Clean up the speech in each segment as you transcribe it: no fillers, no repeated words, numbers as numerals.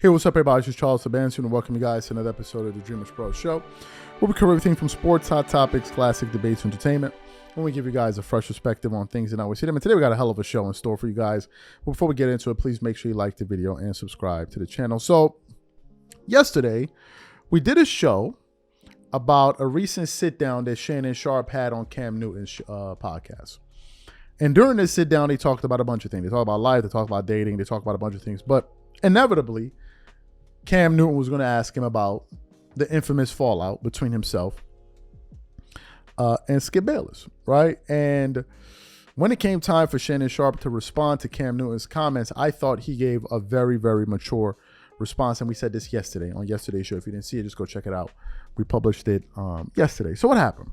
Hey, what's up, everybody? This is Charles Sebastian, and welcome you guys to another episode of the DREAMERSPRO show, where we cover everything from sports, hot topics, classic debates, entertainment, and we give you guys a fresh perspective on things and how we see them. And today we got a hell of a show in store for you guys. But before we get into it, please make sure you like the video and subscribe to the channel. So, yesterday, we did a show about a recent sit-down that Shannon Sharpe had on Cam Newton's podcast. And during this sit-down, they talked about a bunch of things. They talked about life, they talked about dating, they talked about a bunch of things. But inevitably, Cam Newton was going to ask him about the infamous fallout between himself and Skip Bayless, right? And when it came time for Shannon Sharpe to respond to Cam Newton's comments, I thought he gave a very, very mature response. And we said this yesterday on yesterday's show. If you didn't see it, just go check it out. We published it yesterday. So what happened?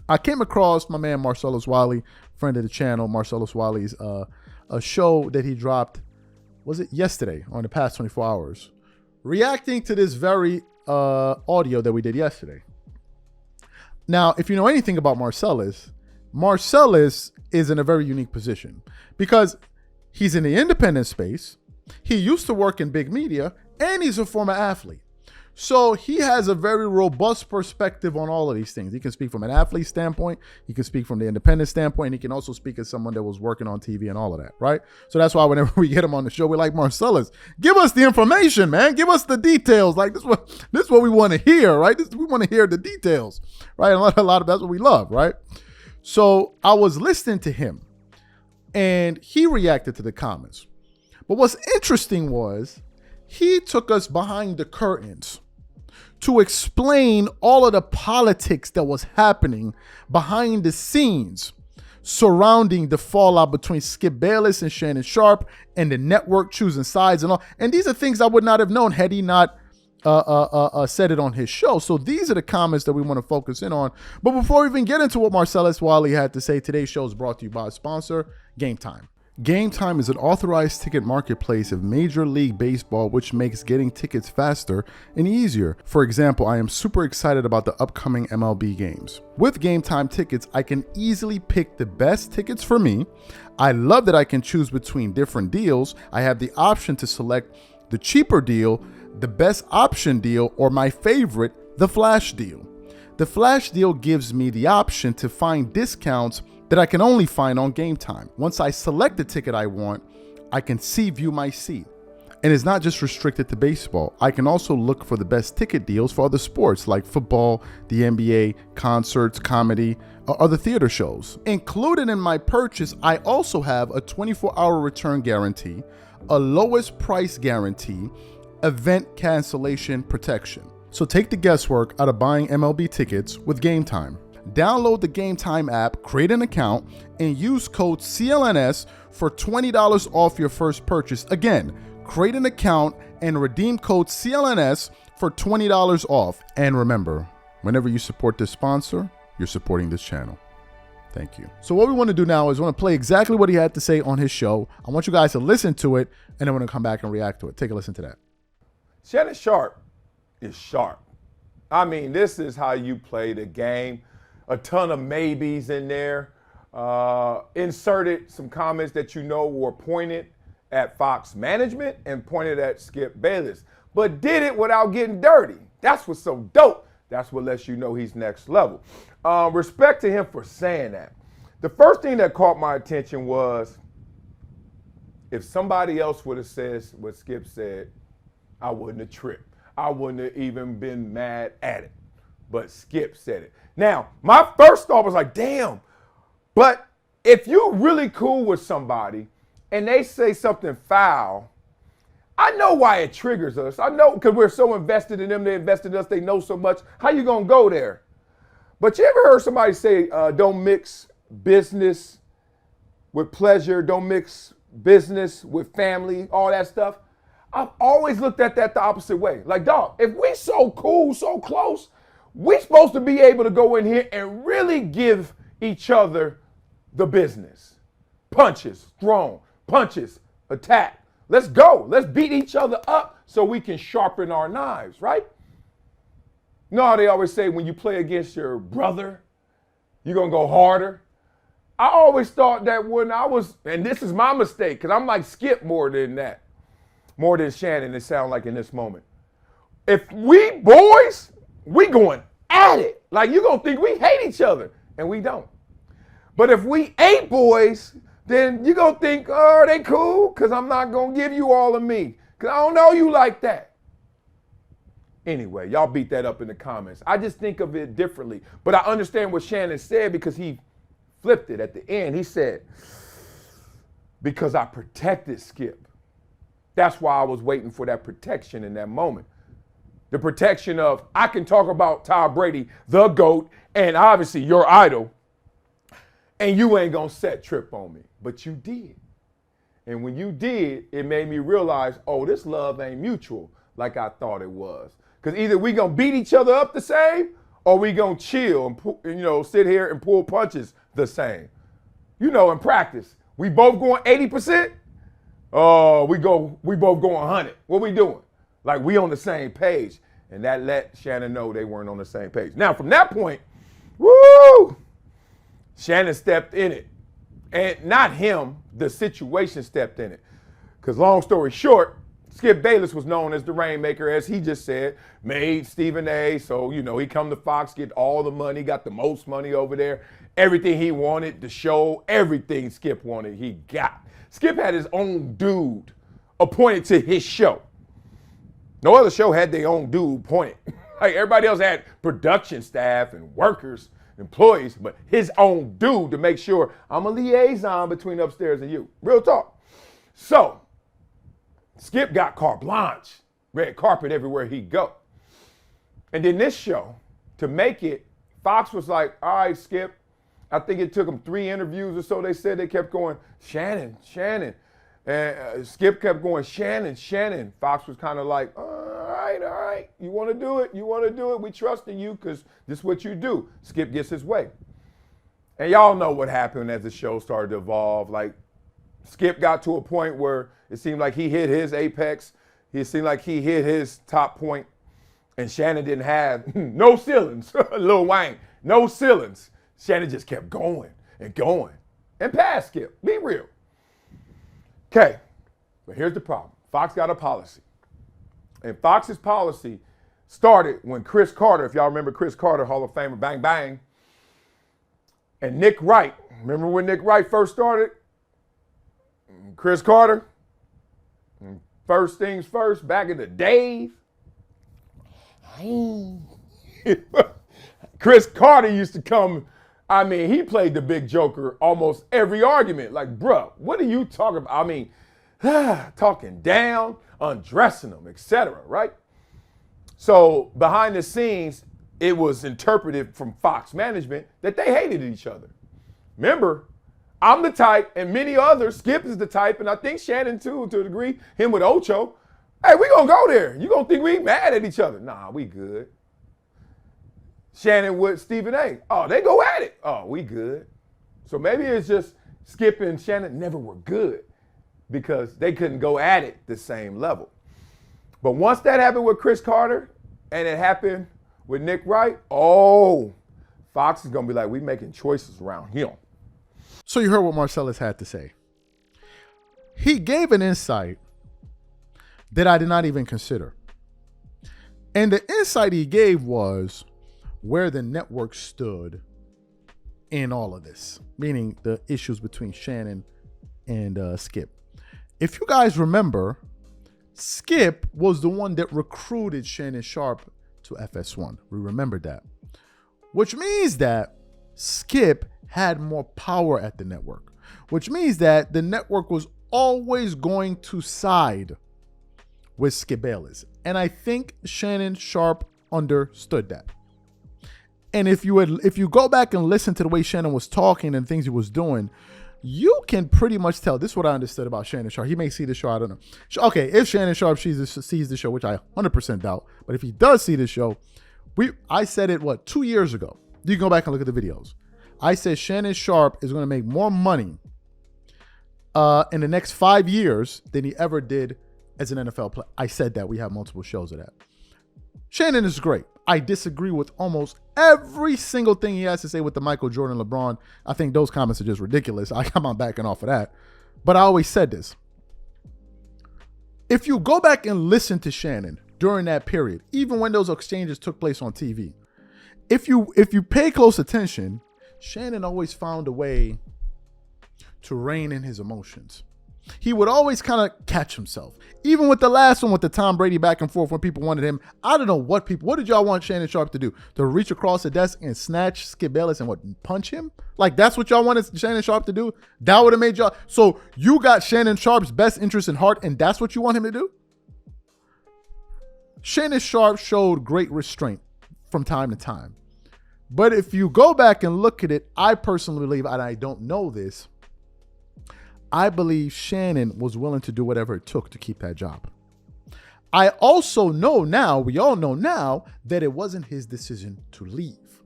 I came across my man Marcellus Wiley, friend of the channel. Marcellus Wiley's a show that he dropped, was it yesterday, on the past 24 hours, reacting to this very audio that we did yesterday. Now, if you know anything about Marcellus is in a very unique position because he's in the independent space, he used to work in big media, and he's a former athlete. So he has a very robust perspective on all of these things. He can speak from an athlete standpoint, he can speak from the independent standpoint, and he can also speak as someone that was working on TV and all of that, right? So that's why whenever we get him on the show, we're like, Marcellus, give us the information, man. Give us the details. Like this is what we want to hear, right? We want to hear the details, right? And a lot of that's what we love, right? So I was listening to him, and he reacted to the comments. But what's interesting was he took us behind the curtains to explain all of the politics that was happening behind the scenes surrounding the fallout between Skip Bayless and Shannon Sharpe and the network choosing sides and all. And these are things I would not have known had he not said it on his show. So these are the comments that we want to focus in on. But before we even get into what Marcellus Wiley had to say, today's show is brought to you by a sponsor, Game Time. Game Time is an authorized ticket marketplace of Major League Baseball, which makes getting tickets faster and easier. For example, I am super excited about the upcoming MLB games. With Game Time tickets, I can easily pick the best tickets for me. I love that I can choose between different deals. I have the option to select the cheaper deal, the best option deal, or my favorite, the flash deal. The flash deal gives me the option to find discounts that I can only find on Game Time. Once I select the ticket I want, I can view my seat. And it's not just restricted to baseball. I can also look for the best ticket deals for other sports like football, the NBA, concerts, comedy, or other theater shows. Included in my purchase, I also have a 24-hour return guarantee, a lowest price guarantee, event cancellation protection. So take the guesswork out of buying MLB tickets with Game Time. Download the Game Time app, create an account, and use code CLNS for $20 off your first purchase. Again, create an account and redeem code CLNS for $20 off. And remember, whenever you support this sponsor, you're supporting this channel. Thank you. So what we want to do now is we want to play exactly what he had to say on his show. I want you guys to listen to it, and then we're going to come back and react to it. Take a listen to that. Shannon Sharpe is sharp. I mean, this is how you play the game. A ton of maybes in there. Inserted some comments that you know were pointed at Fox management and pointed at Skip Bayless, but did it without getting dirty. That's what's so dope. That's what lets you know he's next level. Respect to him for saying that. The first thing that caught my attention was if somebody else would have said what Skip said, I wouldn't have tripped. I wouldn't have even been mad at it. But Skip said it. Now, my first thought was like, damn. But if you're really cool with somebody and they say something foul, I know why it triggers us. I know because we're so invested in them, they invested in us, they know so much. How you going to go there? But you ever heard somebody say, don't mix business with pleasure, don't mix business with family, all that stuff? I've always looked at that the opposite way. Like, dog, if we so cool, so close, we're supposed to be able to go in here and really give each other the business. Punches, thrown, punches, attack. Let's go. Let's beat each other up so we can sharpen our knives, right? No, they always say when you play against your brother, you're going to go harder. I always thought that when I was, and this is my mistake, because I'm like Skip more than that. more than Shannon, it sounds like in this moment. If we boys, we going at it. Like, you're going to think we hate each other, and we don't. But if we ain't boys, then you're going to think, oh, they cool, because I'm not going to give you all of me, because I don't know you like that. Anyway, y'all beat that up in the comments. I just think of it differently. But I understand what Shannon said because he flipped it at the end. He said, because I protected Skip. That's why I was waiting for that protection in that moment. The protection of, I can talk about Tom Brady, the GOAT, and obviously your idol, and you ain't gonna set trip on me. But you did. And when you did, it made me realize, oh, this love ain't mutual like I thought it was. Because either we gonna beat each other up the same, or we gonna chill and sit here and pull punches the same. In practice, we both going 80%. Oh, we both going 100. What we doing? Like, we on the same page. And that let Shannon know they weren't on the same page. Now, from that point, woo, Shannon stepped in it. And not him, the situation stepped in it. Because long story short, Skip Bayless was known as the Rainmaker, as he just said, made Stephen A. So, he come to Fox, get all the money, got the most money over there. Everything he wanted, the show, everything Skip wanted, he got. Skip had his own dude appointed to his show. No other show had their own dude appointed. Like, everybody else had production staff and workers, employees, but his own dude to make sure I'm a liaison between upstairs and you. Real talk. So, Skip got carte blanche, red carpet everywhere he go. And then this show, to make it, Fox was like, all right, Skip. I think it took them 3 interviews or so. They said they kept going, Shannon. And Skip kept going, Shannon. Fox was kind of like, all right. You want to do it. We trust in you because this is what you do. Skip gets his way. And y'all know what happened as the show started to evolve. Like, Skip got to a point where it seemed like he hit his apex. It seemed like he hit his top point. And Shannon didn't have no ceilings. Lil Wayne, no ceilings. Shannon just kept going and going. And past Skip. Be real. Okay. But here's the problem. Fox got a policy. And Fox's policy started when Chris Carter, if y'all remember Chris Carter, Hall of Famer, bang, bang, and Nick Wright. Remember when Nick Wright first started? Chris Carter, first things first, back in the days. Chris Carter used to come, he played the big joker almost every argument. Like, bruh, what are you talking about? Talking down, undressing them, etc., right? So behind the scenes, it was interpreted from Fox management that they hated each other. Remember, I'm the type, and many others, Skip is the type, and I think Shannon too, to a degree, him with Ocho. Hey, we gonna go there. You gonna think we mad at each other? Nah, we good. Shannon with Stephen A. Oh, they go at it. Oh, we good. So maybe it's just Skip and Shannon never were good because they couldn't go at it the same level. But once that happened with Chris Carter and it happened with Nick Wright, Fox is gonna be like, we making choices around him. So you heard what Marcellus had to say. He gave an insight that I did not even consider. And the insight he gave was where the network stood in all of this, meaning the issues between Shannon and Skip. If you guys remember, Skip was the one that recruited Shannon Sharpe to FS1. We remember that. Which means that Skip had more power at the network, which means that the network was always going to side with Skip Bayless. And I think Shannon Sharpe understood that. And if you go back and listen to the way Shannon was talking and things he was doing, you can pretty much tell. This is what I understood about Shannon Sharpe. He may see the show, I don't know. Okay, if Shannon Sharpe sees the show, which I 100% doubt, but if he does see the show, I said it, 2 years ago. You can go back and look at the videos. I said Shannon Sharpe is going to make more money in the next 5 years than he ever did as an NFL player. I said that. We have multiple shows of that. Shannon is great. I disagree with almost every single thing he has to say with the Michael Jordan, LeBron. I think those comments are just ridiculous. I'm not backing off of that. But I always said this. If you go back and listen to Shannon during that period, even when those exchanges took place on TV, if you pay close attention, Shannon always found a way to rein in his emotions. He would always kind of catch himself. Even with the last one with the Tom Brady back and forth when people wanted him, I don't know what did y'all want Shannon Sharpe to do? To reach across the desk and snatch Skip Bayless and punch him? Like, that's what y'all wanted Shannon Sharpe to do? That would have made y'all. So you got Shannon Sharpe's best interest in heart, and that's what you want him to do? Shannon Sharpe showed great restraint from time to time. But if you go back and look at it, I personally believe, and I don't know this, I believe Shannon was willing to do whatever it took to keep that job. I also know now, we all know now, that it wasn't his decision to leave,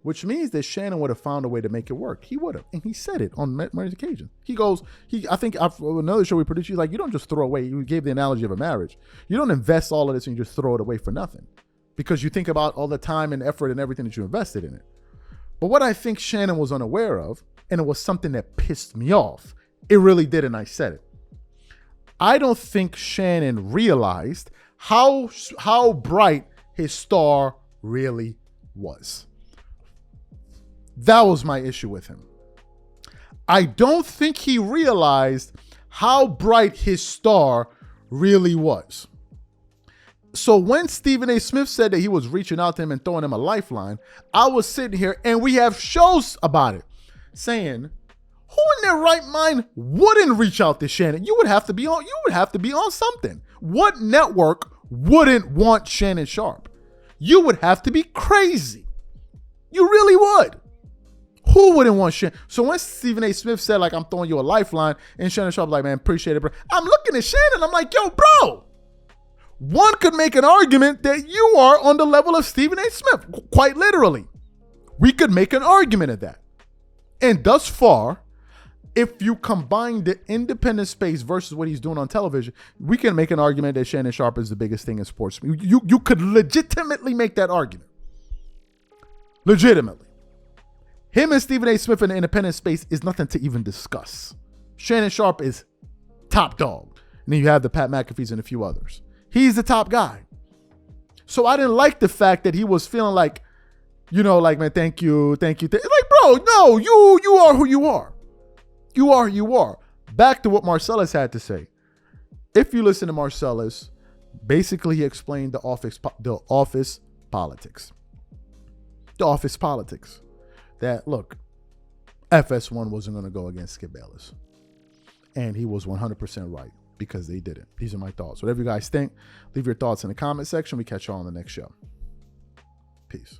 which means that Shannon would have found a way to make it work. He would have, and he said it on many occasions. I think another show we produced, he's like, you don't just throw away. You gave the analogy of a marriage. You don't invest all of this and you just throw it away for nothing, because you think about all the time and effort and everything that you invested in it. But what I think Shannon was unaware of, and it was something that pissed me off, it really did, and I said it. I don't think Shannon realized how bright his star really was. That was my issue with him. I don't think he realized how bright his star really was. So when Stephen A. Smith said that he was reaching out to him and throwing him a lifeline, I was sitting here, and we have shows about it, saying, who in their right mind wouldn't reach out to Shannon? You would have to be on something. What network wouldn't want Shannon Sharpe? You would have to be crazy. You really would. Who wouldn't want Shannon? So when Stephen A. Smith said, like, I'm throwing you a lifeline, and Shannon Sharpe like, man, appreciate it, bro. I'm looking at Shannon. I'm like, yo, bro. One could make an argument that you are on the level of Stephen A. Smith. Quite literally. We could make an argument of that. And thus far, if you combine the independent space versus what he's doing on television, we can make an argument that Shannon Sharpe is the biggest thing in sports. You could legitimately make that argument. Legitimately. Him and Stephen A. Smith in the independent space is nothing to even discuss. Shannon Sharpe is top dog. And then you have the Pat McAfees and a few others. He's the top guy. So I didn't like the fact that he was feeling like, like, man, thank you. Like, bro, no, you are who you are. You are who you are. Back to what Marcellus had to say. If you listen to Marcellus, basically he explained the office politics. The office politics. That, look, FS1 wasn't going to go against Skip Bayless. And he was 100% right, because they didn't. These are my thoughts. Whatever you guys think, leave your thoughts in the comment section. We catch y'all on the next show. Peace.